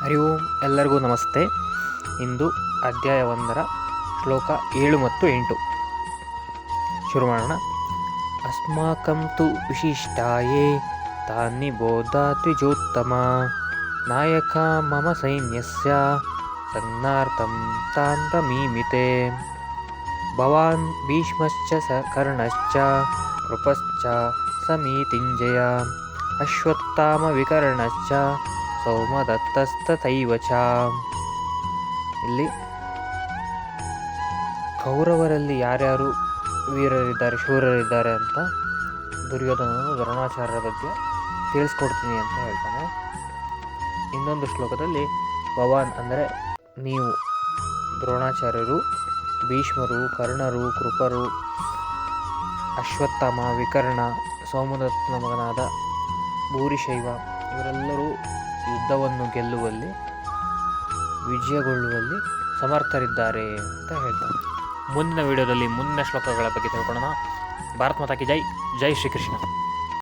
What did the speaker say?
ಹರಿ ಓಂ. ಎಲ್ಲರಿಗೂ ನಮಸ್ತೆ. ಇಂದು ಅಧ್ಯಾಯ 1 ಶ್ಲೋಕ 7 ಮತ್ತು 8 ಶುರು ಮಾಡೋಣ. ಅಸ್ಮಾಕಂ ತು ವಿಶಿಷ್ಟಾಯೇ ತಾನಿ ಬೋಧ ದ್ವಿಜೋತ್ತಮ ನಾಯಕ ಮಮ ಸೈನ್ಯಸ್ಯ ಸಂಜ್ಞಾರ್ಥಂ ತಾನ್ ಬ್ರಮೀಮಿತೆ. ಭವಾನ್ ಭೀಷ್ಮಶ್ಚ ಕರ್ಣಶ್ಚ ಕೃಪಶ್ಚ ಸಮೀತಿಂಜಯ ಅಶ್ವತ್ಥಾಮ ವಿಕರ್ಣಶ್ಚ ಸೌಮದತ್ತಸ್ತಥೈವ ಚ. ಇಲ್ಲಿ ಕೌರವರಲ್ಲಿ ಯಾರ್ಯಾರು ವೀರರಿದ್ದಾರೆ, ಶೂರರಿದ್ದಾರೆ ಅಂತ ದುರ್ಯೋಧನನು ದ್ರೋಣಾಚಾರ್ಯರ ಬಗ್ಗೆ ತಿಳಿಸ್ಕೊಡ್ತೀನಿ ಅಂತ ಹೇಳ್ತಾನೆ. ಇನ್ನೊಂದು ಶ್ಲೋಕದಲ್ಲಿ ಭವಾನ್ ಅಂದರೆ ನೀವು, ದ್ರೋಣಾಚಾರ್ಯರು, ಭೀಷ್ಮರು, ಕರ್ಣರು, ಕೃಪರು, ಅಶ್ವತ್ಥಾಮ, ವಿಕರ್ಣ, ಸೌಮದತ್ತನ ಮಗನಾದ ಭೂರಿಶೈವ ಇವರೆಲ್ಲರೂ ಯುದ್ಧವನ್ನು ಗೆಲ್ಲುವಲ್ಲಿ, ವಿಜಯಗೊಳ್ಳುವಲ್ಲಿ ಸಮರ್ಥರಿದ್ದಾರೆ ಅಂತ ಹೇಳ್ತಾರೆ. ಮುಂದಿನ ವಿಡಿಯೋದಲ್ಲಿ ಮುಂದಿನ ಶ್ಲೋಕಗಳ ಬಗ್ಗೆ ತಿಳ್ಕೊಳ್ಳೋಣ. ಭಾರತ್ ಮಾತಾ ಕಿ ಜೈ. ಜೈ ಶ್ರೀಕೃಷ್ಣ.